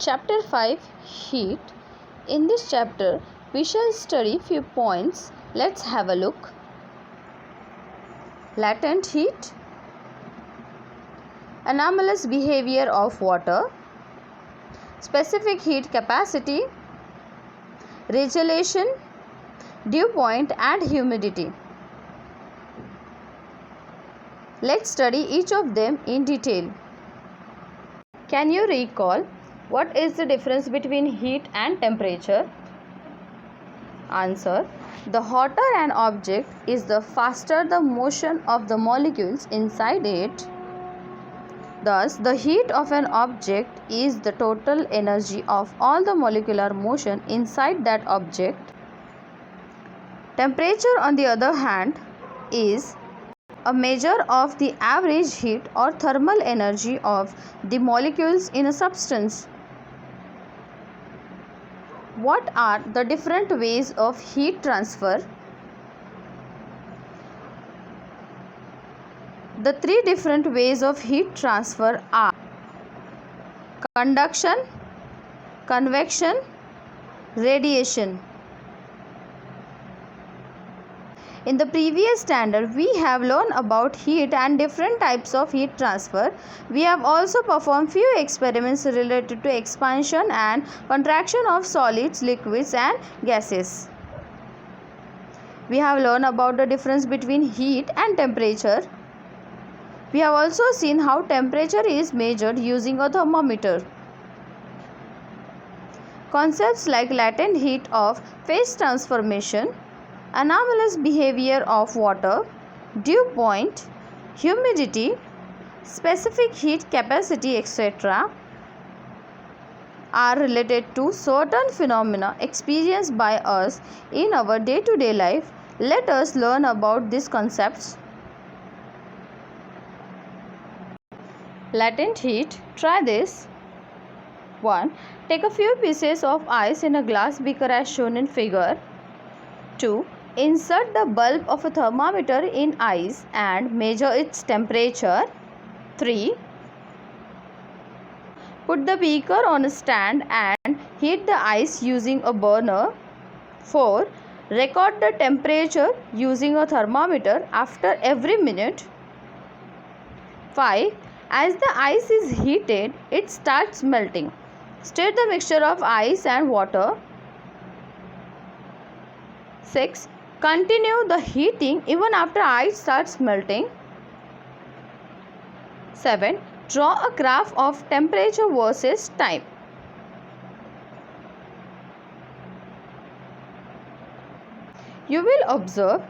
Chapter 5 Heat. In this chapter, we shall study few points. Let's have a look. Latent heat, anomalous behavior of water, specific heat capacity, regelation, dew point and humidity. Let's study each of them in detail. Can you recall what is the difference between heat and temperature? Answer. The hotter an object is, the faster the motion of the molecules inside it. Thus, the heat of an object is the total energy of all the molecular motion inside that object. Temperature, on the other hand, is a measure of the average heat or thermal energy of the molecules in a substance. What are the different ways of heat transfer? The three different ways of heat transfer are conduction, convection, radiation. In the previous standard, we have learned about heat and different types of heat transfer. We have also performed few experiments related to expansion and contraction of solids, liquids and gases. We have learned about the difference between heat and temperature. We have also seen how temperature is measured using a thermometer. Concepts like latent heat of phase transformation, anomalous behavior of water, dew point, humidity, specific heat capacity, etc. are related to certain phenomena experienced by us in our day-to-day life. Let us learn about these concepts. Latent heat. Try this. 1. Take a few pieces of ice in a glass beaker as shown in figure. 2. Insert the bulb of a thermometer in ice and measure its temperature. 3. Put the beaker on a stand and heat the ice using a burner. 4. Record the temperature using a thermometer after every minute. 5. As the ice is heated, it starts melting. Stir the mixture of ice and water. 6. Continue the heating even after ice starts melting. 7. Draw a graph of temperature versus time. You will observe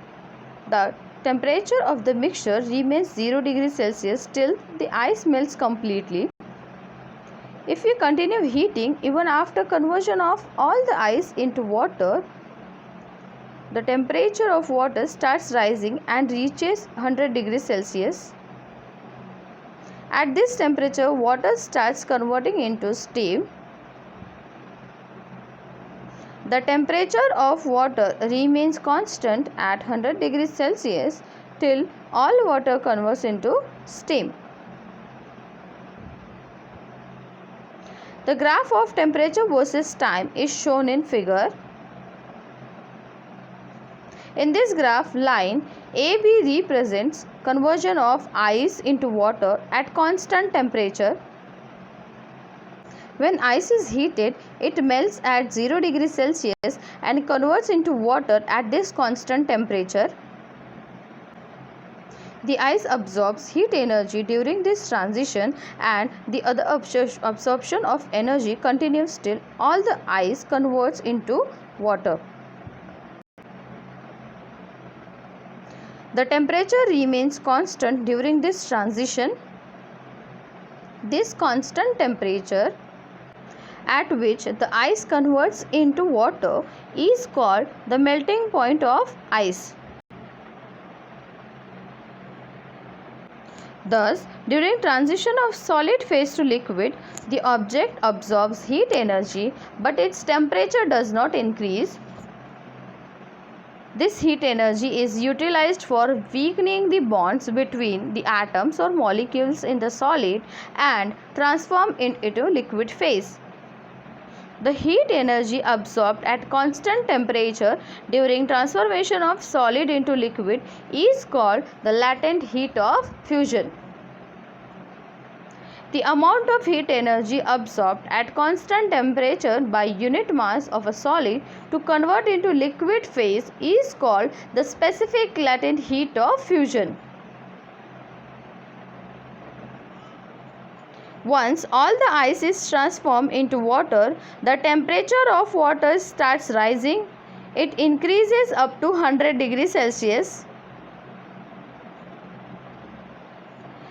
that temperature of the mixture remains 0 degrees Celsius till the ice melts completely. If you continue heating even after conversion of all the ice into water, the temperature of water starts rising and reaches 100 degrees Celsius. At this temperature, water starts converting into steam. The temperature of water remains constant at 100 degrees Celsius till all water converts into steam. The graph of temperature versus time is shown in figure. In this graph, line AB represents conversion of ice into water at constant temperature. When ice is heated, it melts at 0 degrees Celsius and converts into water at this constant temperature. The ice absorbs heat energy during this transition and the other absorption of energy continues till all the ice converts into water. The temperature remains constant during this transition. This constant temperature at which the ice converts into water is called the melting point of ice. Thus, during transition of solid phase to liquid, the object absorbs heat energy, but its temperature does not increase. This heat energy is utilized for weakening the bonds between the atoms or molecules in the solid and transform it into liquid phase. The heat energy absorbed at constant temperature during transformation of solid into liquid is called the latent heat of fusion. The amount of heat energy absorbed at constant temperature by unit mass of a solid to convert into liquid phase is called the specific latent heat of fusion. Once all the ice is transformed into water, the temperature of water starts rising. It increases up to 100 degrees Celsius.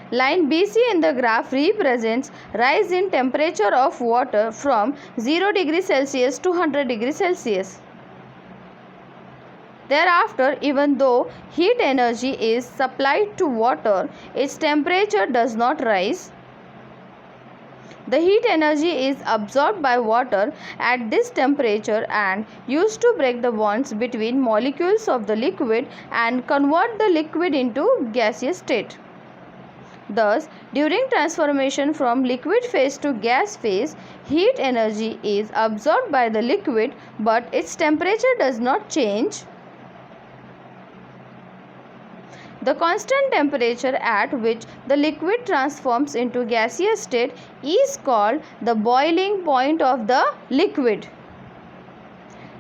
Line BC in the graph represents rise in temperature of water from 0 degrees Celsius to 100 degrees Celsius. Thereafter, even though heat energy is supplied to water, its temperature does not rise. The heat energy is absorbed by water at this temperature and used to break the bonds between molecules of the liquid and convert the liquid into gaseous state. Thus, during transformation from liquid phase to gas phase, heat energy is absorbed by the liquid but its temperature does not change. The constant temperature at which the liquid transforms into gaseous state is called the boiling point of the liquid.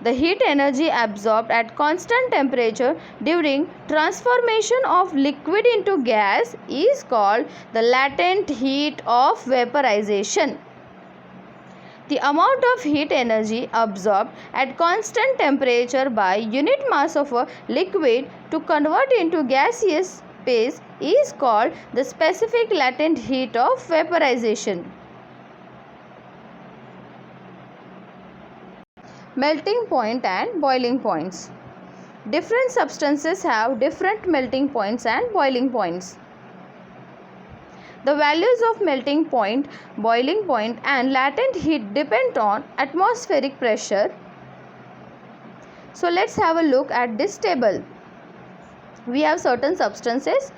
The heat energy absorbed at constant temperature during transformation of liquid into gas is called the latent heat of vaporization. The amount of heat energy absorbed at constant temperature by unit mass of a liquid to convert into gaseous phase is called the specific latent heat of vaporization. Melting point and boiling points. Different substances have different melting points and boiling points. The values of melting point, boiling point and latent heat depend on atmospheric pressure. So let's have a look at this table. We have certain substances,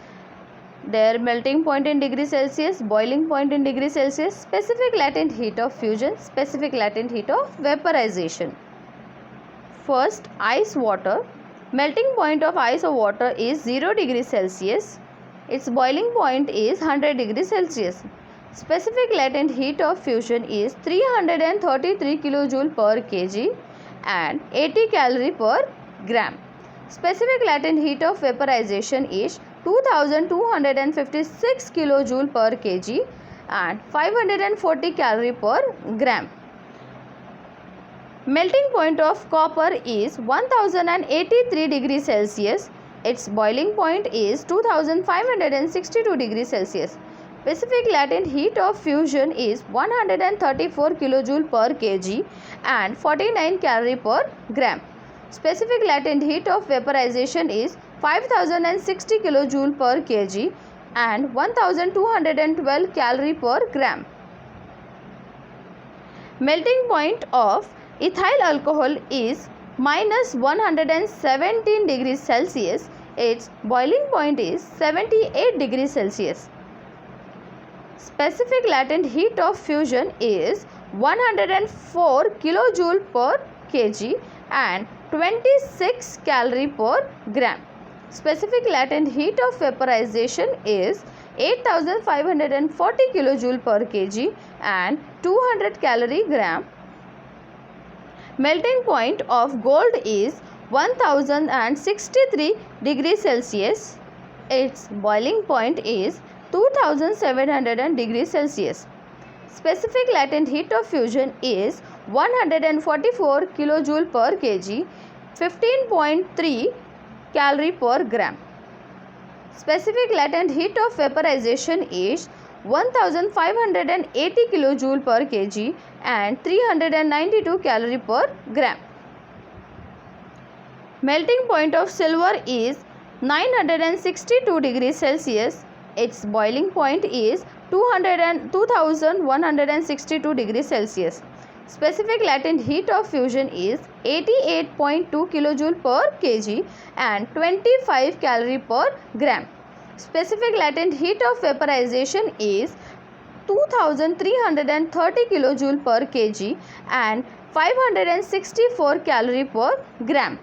their melting point in degrees Celsius, boiling point in degrees Celsius, specific latent heat of fusion, specific latent heat of vaporization. First, ice water. Melting point of ice or water is 0 degrees Celsius. Its boiling point is 100 degrees Celsius. Specific latent heat of fusion is 333 kJ per kg and 80 calorie per gram. Specific latent heat of vaporization is 2256 kJ per kg and 540 calorie per gram. Melting point of copper is 1083 degrees Celsius. Its boiling point is 2562 degrees Celsius. Specific latent heat of fusion is 134 kJ per kg and 49 calorie per gram. Specific latent heat of vaporization is 5060 kJ per kg and 1212 calorie per gram. Melting point of ethyl alcohol is minus 117 degrees Celsius. Its boiling point is 78 degrees Celsius. Specific latent heat of fusion is 104 kJ per kg and 26 calorie per gram. Specific latent heat of vaporization is 8540 kJ per kg and 200 calorie gram. Melting point of gold is 1063 degrees Celsius. Its boiling point is 2700 degrees Celsius. Specific latent heat of fusion is 144 kJ per kg, 15.3 calorie per gram. Specific latent heat of vaporization is 1580 kJ per kg and 392 calorie per gram. Melting point of silver is 962 degrees Celsius. Its boiling point is 2162 degrees Celsius. Specific latent heat of fusion is 88.2 kJ per kg and 25 calorie per gram. Specific latent heat of vaporization is 2330 kilojoule per kg and 564 calorie per gram.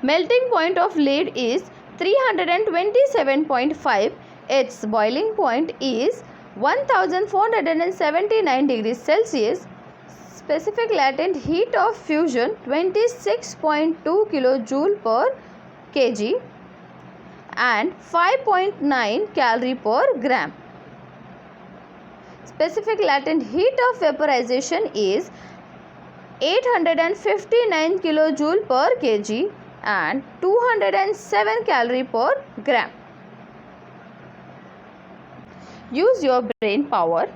Melting point of lead is 327.5. Its boiling point is 1479 degrees Celsius. Specific latent heat of fusion 26.2 kilojoule per kg and 5.9 calorie per gram. Specific latent heat of vaporization is 859 kilojoule per kg and 207 calorie per gram. Use your brain power.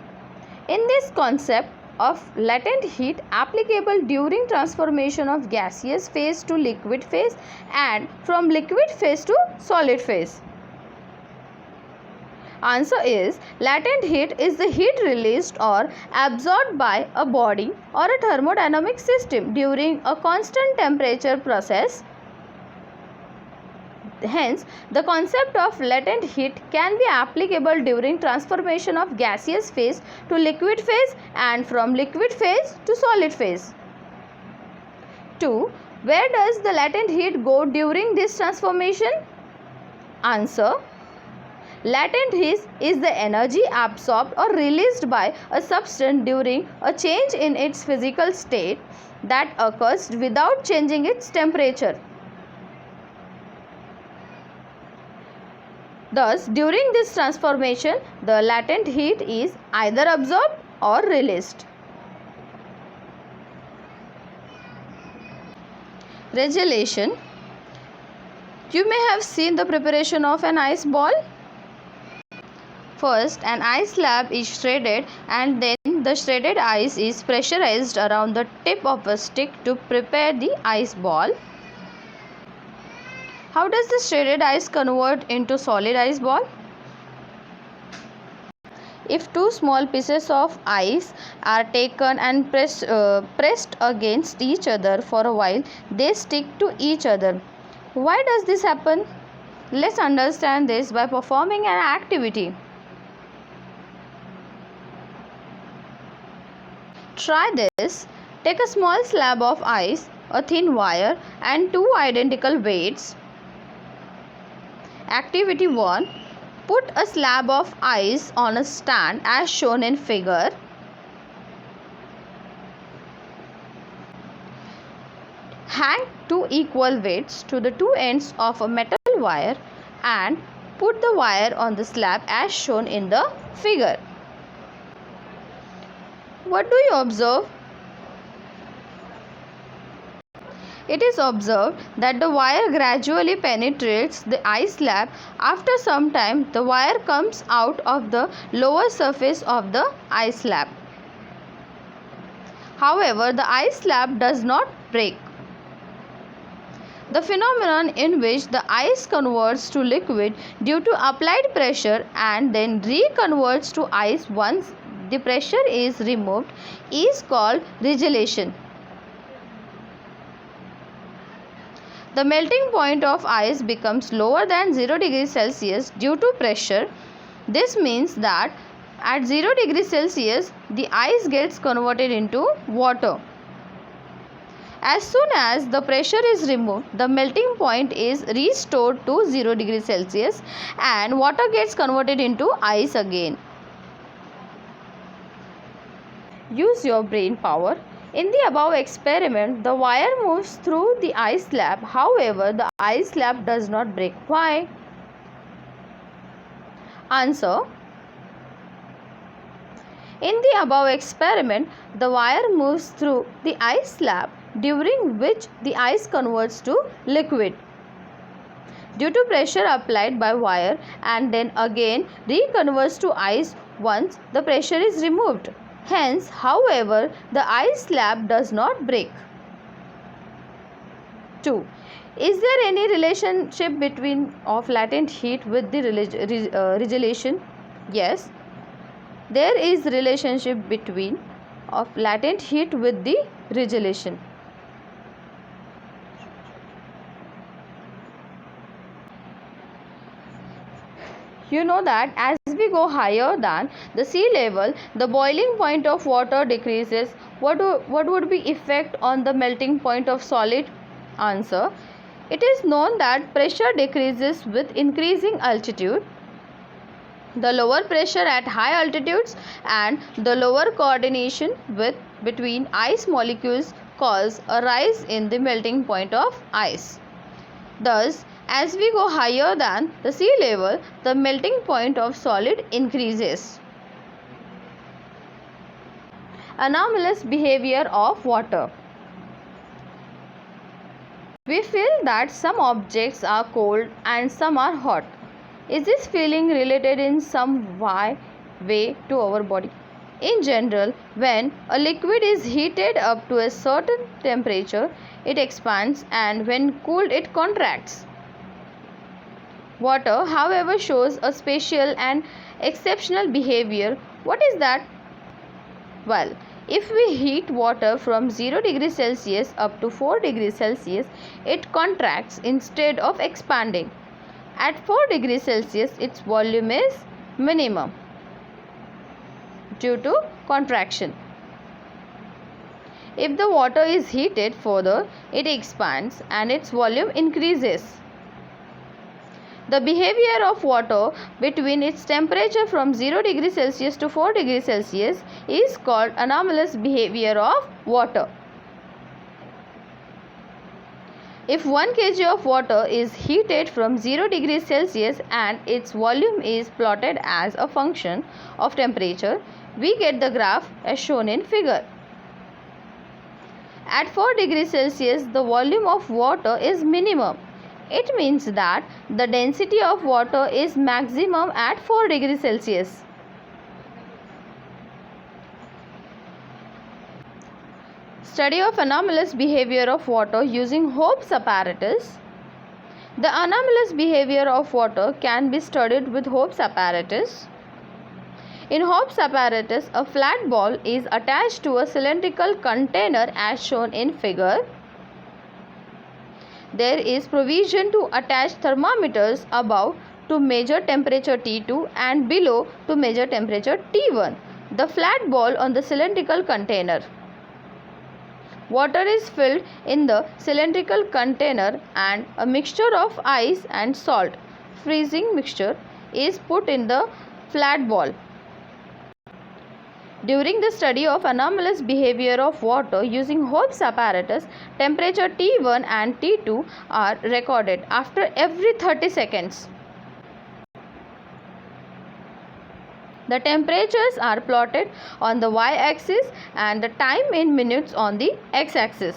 In this concept of latent heat applicable during transformation of gaseous phase to liquid phase and from liquid phase to solid phase. Answer is latent heat is the heat released or absorbed by a body or a thermodynamic system during a constant temperature process. Hence, the concept of latent heat can be applicable during transformation of gaseous phase to liquid phase and from liquid phase to solid phase. 2. Where does the latent heat go during this transformation? Answer. Latent heat is the energy absorbed or released by a substance during a change in its physical state that occurs without changing its temperature. Thus, during this transformation, the latent heat is either absorbed or released. Regelation. You may have seen the preparation of an ice ball. First, an ice slab is shredded and then the shredded ice is pressurized around the tip of a stick to prepare the ice ball. How does the shredded ice convert into solid ice ball? If two small pieces of ice are taken and pressed against each other for a while, they stick to each other. Why does this happen? Let's understand this by performing an activity. Try this. Take a small slab of ice, a thin wire and two identical weights. Activity 1. Put a slab of ice on a stand as shown in figure. Hang two equal weights to the two ends of a metal wire and put the wire on the slab as shown in the figure. What do you observe? It is observed that the wire gradually penetrates the ice slab. After some time, the wire comes out of the lower surface of the ice slab. However, the ice slab does not break. The phenomenon in which the ice converts to liquid due to applied pressure and then reconverts to ice once the pressure is removed is called regelation. The melting point of ice becomes lower than 0 degrees Celsius due to pressure. This means that at 0 degrees Celsius, the ice gets converted into water. As soon as the pressure is removed, the melting point is restored to 0 degrees Celsius and water gets converted into ice again. Use your brain power. In the above experiment, the wire moves through the ice slab. However, the ice slab does not break. Why? Answer. In the above experiment, the wire moves through the ice slab during which the ice converts to liquid due to pressure applied by wire and then again reconverts to ice once the pressure is removed. Hence, however, the ice slab does not break. 2. Is there any relationship between of latent heat with the regelation? Yes, there is relationship between of latent heat with the regelation. You know that as as we go higher than the sea level, the boiling point of water decreases. What would be effect on the melting point of solid? Answer: it is known that pressure decreases with increasing altitude. The lower pressure at high altitudes and the lower coordination between ice molecules cause a rise in the melting point of ice. Thus, as we go higher than the sea level, the melting point of solid increases. Anomalous behavior of water. We feel that some objects are cold and some are hot. Is this feeling related in some way to our body? In general, when a liquid is heated up to a certain temperature, it expands, and when cooled, it contracts. Water, however, shows a special and exceptional behavior. What is that? Well, if we heat water from 0 degrees Celsius up to 4 degrees Celsius, it contracts instead of expanding. At 4 degrees Celsius, its volume is minimum due to contraction. If the water is heated further, it expands and its volume increases. The behavior of water between its temperature from 0 degrees Celsius to 4 degrees Celsius is called anomalous behavior of water. If 1 kg of water is heated from 0 degrees Celsius and its volume is plotted as a function of temperature, we get the graph as shown in figure. At 4 degrees Celsius, the volume of water is minimum. It means that the density of water is maximum at 4 degrees Celsius. Study of anomalous behavior of water using Hope's apparatus. The anomalous behavior of water can be studied with Hope's apparatus. In Hope's apparatus, a flat ball is attached to a cylindrical container as shown in figure. There is provision to attach thermometers above to measure temperature T2 and below to measure temperature T1. The flat ball on the cylindrical container. Water is filled in the cylindrical container and a mixture of ice and salt, freezing mixture, is put in the flat ball. During the study of anomalous behavior of water using Hope's apparatus, temperature T1 and T2 are recorded after every 30 seconds. The temperatures are plotted on the y-axis and the time in minutes on the x-axis.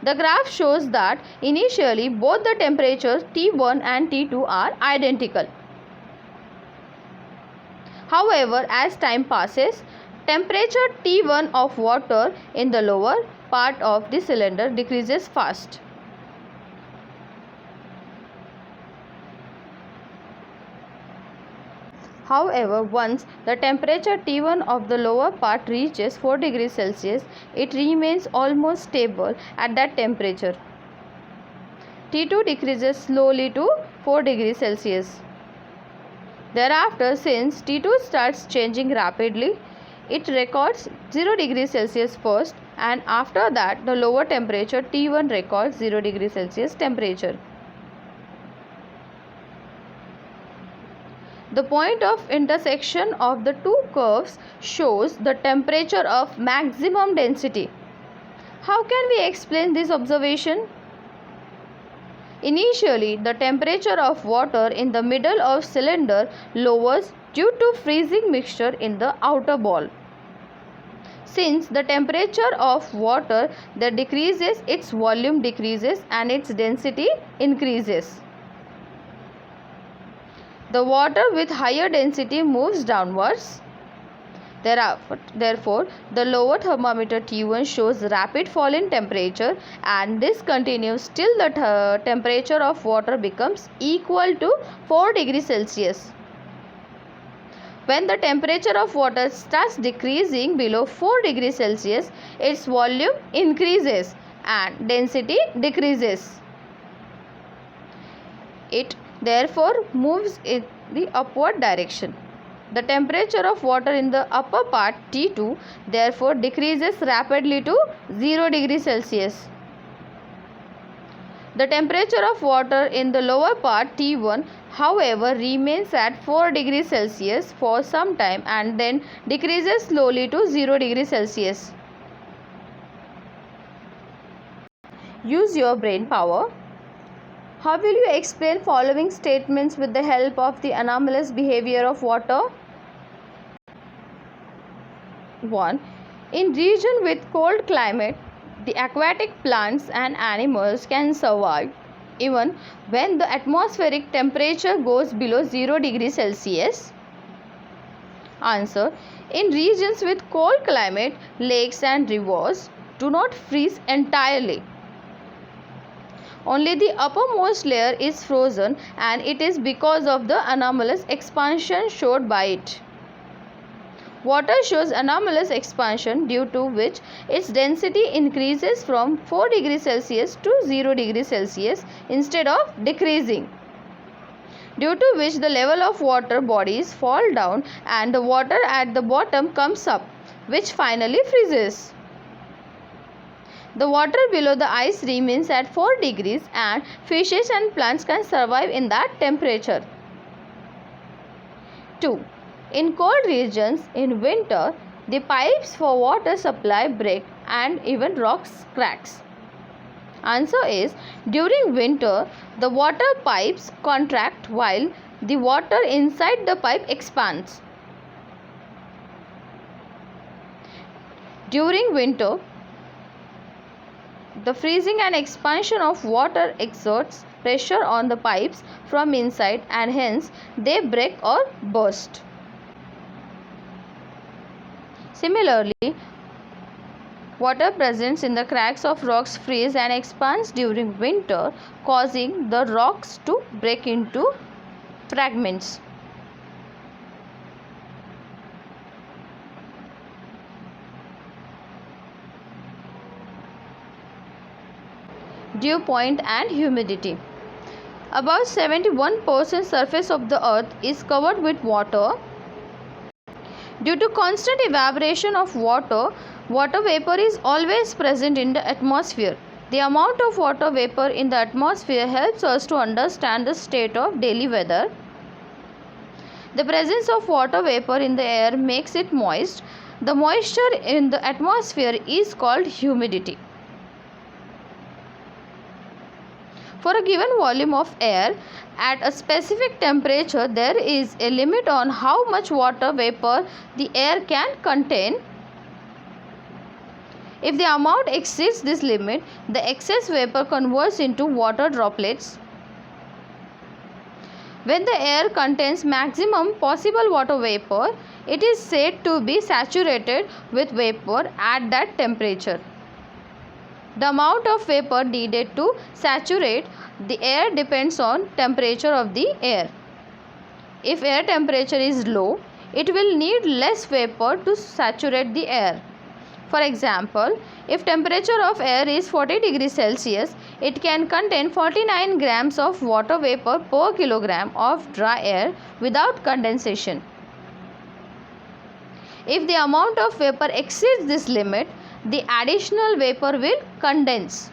The graph shows that initially both the temperatures T1 and T2 are identical. However, as time passes, temperature T1 of water in the lower part of the cylinder decreases fast. However, once the temperature T1 of the lower part reaches 4 degrees Celsius, it remains almost stable at that temperature. T2 decreases slowly to 4 degrees Celsius. Thereafter, since T2 starts changing rapidly, it records 0 degrees Celsius first, and after that the lower temperature T1 records 0 degrees Celsius temperature. The point of intersection of the two curves shows the temperature of maximum density. How can we explain this observation? Initially, the temperature of water in the middle of cylinder lowers due to freezing mixture in the outer ball. Since the temperature of water that decreases, its volume decreases and its density increases. The water with higher density moves downwards. Therefore, the lower thermometer T1 shows rapid fall in temperature, and this continues till the temperature of water becomes equal to 4 degrees Celsius. When the temperature of water starts decreasing below 4 degrees Celsius, its volume increases and density decreases. It therefore moves in the upward direction. The temperature of water in the upper part T2 therefore decreases rapidly to 0 degree Celsius. The temperature of water in the lower part T1 however remains at 4 degrees Celsius for some time and then decreases slowly to 0 degrees Celsius. Use your brain power. How will you explain following statements with the help of the anomalous behavior of water? 1. In region with cold climate, the aquatic plants and animals can survive even when the atmospheric temperature goes below 0 degrees Celsius. Answer. In regions with cold climate, lakes and rivers do not freeze entirely. Only the uppermost layer is frozen, and it is because of the anomalous expansion showed by it. Water shows anomalous expansion due to which its density increases from 4 degrees Celsius to 0 degrees Celsius instead of decreasing, due to which the level of water bodies fall down and the water at the bottom comes up, which finally freezes. The water below the ice remains at 4 degrees and fishes and plants can survive in that temperature. 2. In cold regions in winter, the pipes for water supply break and even rocks cracks. Answer is, during winter, the water pipes contract while the water inside the pipe expands. During winter, the freezing and expansion of water exerts pressure on the pipes from inside and hence they break or burst. Similarly, water present in the cracks of rocks freeze and expands during winter, causing the rocks to break into fragments. Dew point and humidity. About 71% surface of the earth is covered with water. Due to constant evaporation of water, water vapor is always present in the atmosphere. The amount of water vapor in the atmosphere helps us to understand the state of daily weather. The presence of water vapor in the air makes it moist. The moisture in the atmosphere is called humidity. For a given volume of air at a specific temperature, there is a limit on how much water vapor the air can contain. If the amount exceeds this limit, the excess vapor converts into water droplets. When the air contains maximum possible water vapor, it is said to be saturated with vapor at that temperature. The amount of vapor needed to saturate the air depends on temperature of the air. If air temperature is low, it will need less vapor to saturate the air. For example, if temperature of air is 40 degrees Celsius, it can contain 49 grams of water vapor per kilogram of dry air without condensation. If the amount of vapor exceeds this limit, the additional vapor will condense.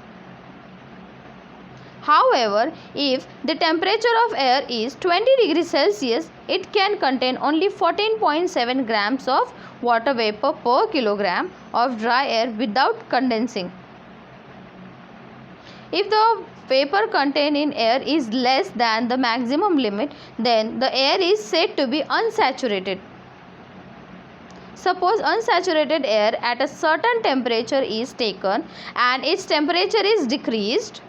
However, if the temperature of air is 20 degrees Celsius, it can contain only 14.7 grams of water vapor per kilogram of dry air without condensing. If the vapor contained in air is less than the maximum limit, then the air is said to be unsaturated. Suppose unsaturated air at a certain temperature is taken and its temperature is decreased.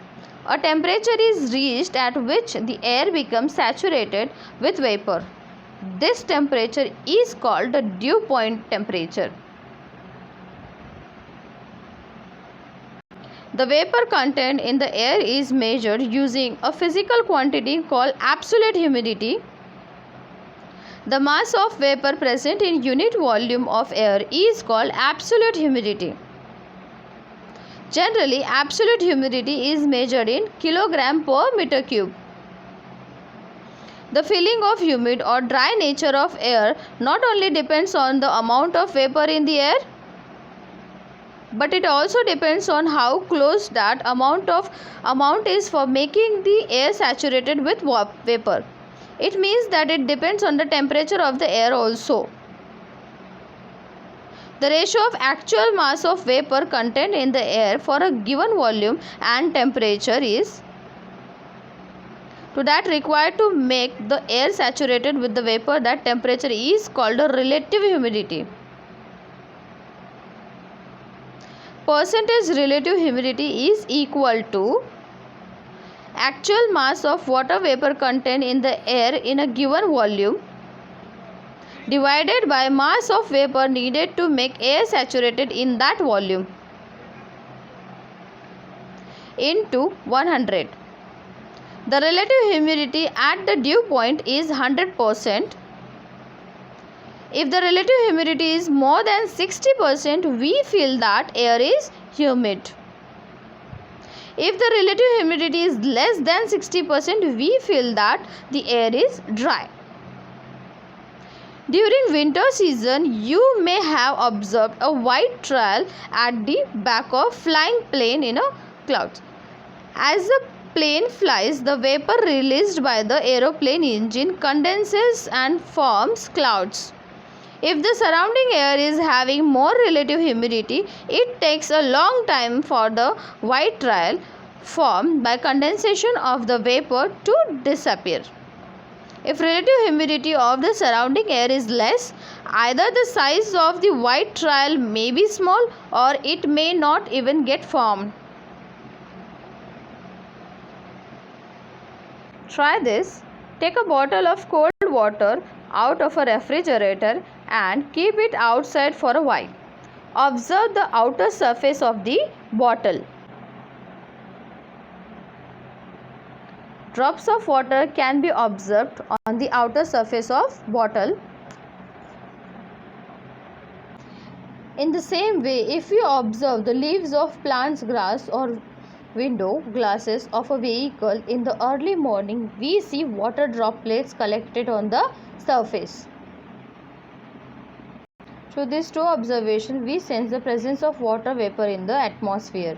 A temperature is reached at which the air becomes saturated with vapor. This temperature is called the dew point temperature. The vapor content in the air is measured using a physical quantity called absolute humidity. The mass of vapor present in unit volume of air is called absolute humidity. Generally, absolute humidity is measured in kilogram per meter cube. The feeling of humid or dry nature of air not only depends on the amount of vapor in the air, but it also depends on how close that amount is for making the air saturated with vapor. It means that it depends on the temperature of the air also. The ratio of actual mass of vapor content in the air for a given volume and temperature is to that required to make the air saturated with the vapor. That temperature is called a relative humidity. Percentage relative humidity is equal to actual mass of water vapor content in the air in a given volume divided by mass of vapor needed to make air saturated in that volume into 100. The relative humidity at the dew point is 100%. If the relative humidity is more than 60%, we feel that air is humid. If the relative humidity is less than 60%, we feel that the air is dry. During winter season, you may have observed a white trail at the back of flying plane in a cloud. As the plane flies, the vapor released by the aeroplane engine condenses and forms clouds. If the surrounding air is having more relative humidity, it takes a long time for the white trail formed by condensation of the vapor to disappear. If relative humidity of the surrounding air is less, either the size of the white trail may be small or it may not even get formed. Try this. Take a bottle of cold water out of a refrigerator and keep it outside for a while. Observe the outer surface of the bottle. Drops of water can be observed on the outer surface of bottle. In the same way, if you observe the leaves of plants, grass or window glasses of a vehicle in the early morning, we see water droplets collected on the surface. Through these two observations, we sense the presence of water vapor in the atmosphere.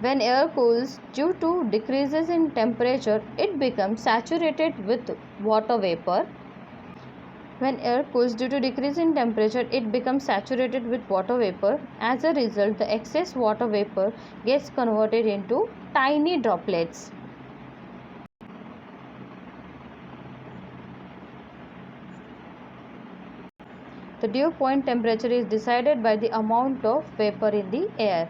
When air cools due to decreases in temperature, it becomes saturated with water vapor. When air cools due to decrease in temperature, it becomes saturated with water vapor. As a result, the excess water vapor gets converted into tiny droplets. The dew point temperature is decided by the amount of vapor in the air.